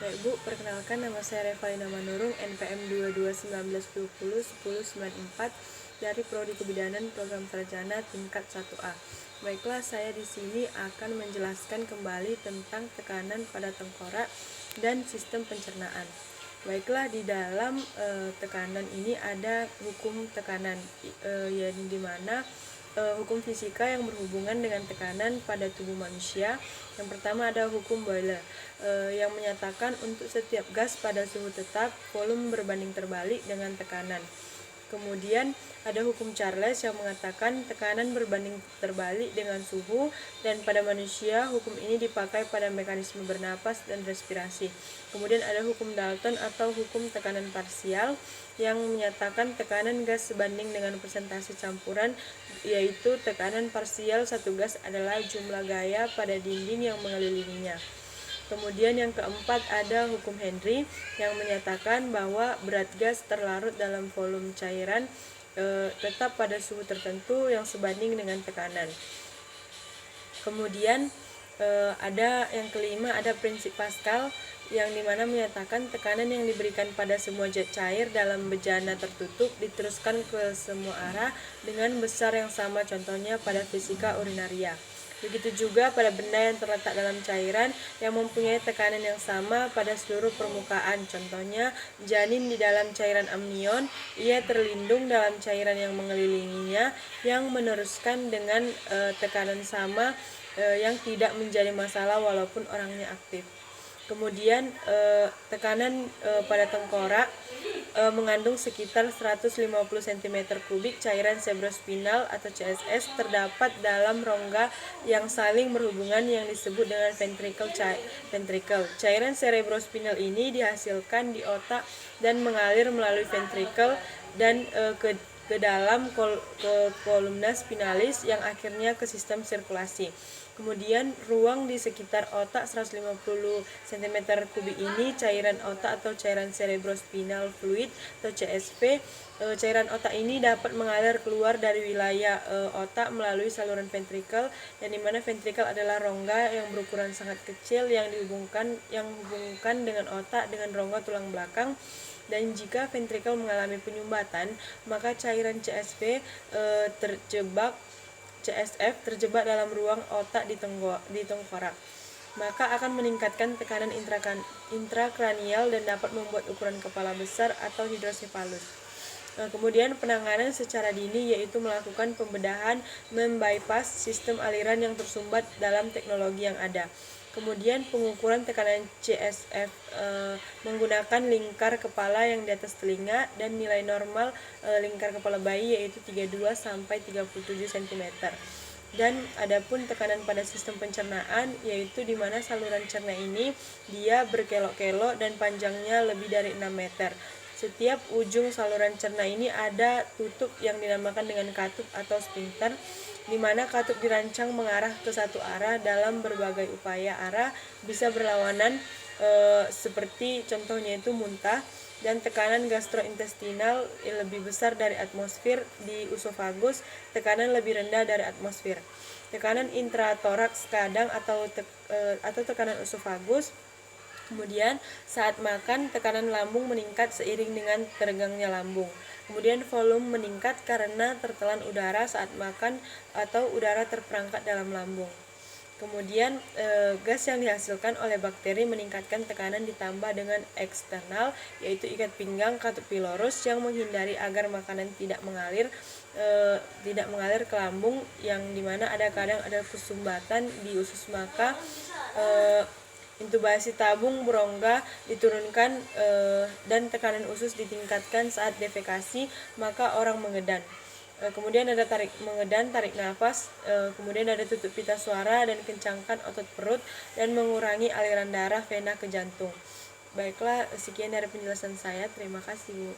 Baik Bu, perkenalkan nama saya Revalina Manurung, NPM 2219201094 dari Prodi Kebidanan Program Sarjana tingkat 1A. Baiklah, saya di sini akan menjelaskan kembali tentang tekanan pada tengkorak dan sistem pencernaan. Baiklah, di dalam tekanan ini ada hukum tekanan, yang dimana hukum fisika yang berhubungan dengan tekanan pada tubuh manusia. Yang pertama ada hukum Boyle, yang menyatakan untuk setiap gas pada suhu tetap, volume berbanding terbalik dengan tekanan. Kemudian ada hukum Charles yang mengatakan tekanan berbanding terbalik dengan suhu, dan pada manusia hukum ini dipakai pada mekanisme bernapas dan respirasi. Kemudian ada hukum Dalton atau hukum tekanan parsial yang menyatakan tekanan gas sebanding dengan persentase campuran, yaitu tekanan parsial satu gas adalah jumlah gaya pada dinding yang mengelilinginya. Kemudian yang keempat ada hukum Henry yang menyatakan bahwa berat gas terlarut dalam volume cairan tetap pada suhu tertentu yang sebanding dengan tekanan. Kemudian ada yang kelima ada prinsip Pascal yang dimana menyatakan tekanan yang diberikan pada semua zat cair dalam bejana tertutup diteruskan ke semua arah dengan besar yang sama, contohnya pada fisika urinaria. Begitu juga pada benda yang terletak dalam cairan yang mempunyai tekanan yang sama pada seluruh permukaan. Contohnya, janin di dalam cairan amnion, ia terlindung dalam cairan yang mengelilinginya yang meneruskan dengan tekanan sama yang tidak menjadi masalah walaupun orangnya aktif. Kemudian tekanan pada tengkorak mengandung sekitar 150 cm3 cairan cerebrospinal atau CSS terdapat dalam rongga yang saling berhubungan yang disebut dengan ventricle. Cairan cerebrospinal ini dihasilkan di otak dan mengalir melalui ventricle dan ke dalam kolumna spinalis yang akhirnya ke sistem sirkulasi. Kemudian ruang di sekitar otak 150 cm3 ini cairan otak atau cairan cerebrospinal fluid atau CSF. Cairan otak ini dapat mengalir keluar dari wilayah otak melalui saluran ventrikel, yang dimana ventrikel adalah rongga yang berukuran sangat kecil yang dihubungkan dengan otak dengan rongga tulang belakang. Dan jika ventrikel mengalami penyumbatan, maka cairan CSF terjebak dalam ruang otak di tengkorak, maka akan meningkatkan tekanan intrakranial dan dapat membuat ukuran kepala besar atau hidrosefalus. Kemudian penanganan secara dini yaitu melakukan pembedahan, membypass sistem aliran yang tersumbat dalam teknologi yang ada. Kemudian pengukuran tekanan CSF menggunakan lingkar kepala yang di atas telinga dan nilai normal lingkar kepala bayi yaitu 32 sampai 37 cm. Dan adapun tekanan pada sistem pencernaan yaitu di mana saluran cerna ini dia berkelok-kelok dan panjangnya lebih dari 6 meter. Setiap ujung saluran cerna ini ada tutup yang dinamakan dengan katup atau sphincter, di mana katup dirancang mengarah ke satu arah dalam berbagai upaya arah bisa berlawanan, seperti contohnya itu muntah. Dan tekanan gastrointestinal lebih besar dari atmosfer di usofagus, tekanan lebih rendah dari atmosfer. Tekanan intratoraks kadang atau tekanan usofagus. Kemudian saat makan tekanan lambung meningkat seiring dengan teregangnya lambung. Kemudian volume meningkat karena tertelan udara saat makan atau udara terperangkap dalam lambung. Kemudian gas yang dihasilkan oleh bakteri meningkatkan tekanan ditambah dengan eksternal yaitu ikat pinggang katup pylorus yang menghindari agar makanan tidak mengalir ke lambung, yang dimana kadang ada kesumbatan di usus, maka intubasi tabung berongga diturunkan dan tekanan usus ditingkatkan saat defekasi, maka orang mengedan. Kemudian ada tarik nafas, kemudian ada tutup pita suara dan kencangkan otot perut dan mengurangi aliran darah vena ke jantung. Baiklah, sekian dari penjelasan saya. Terima kasih Bu.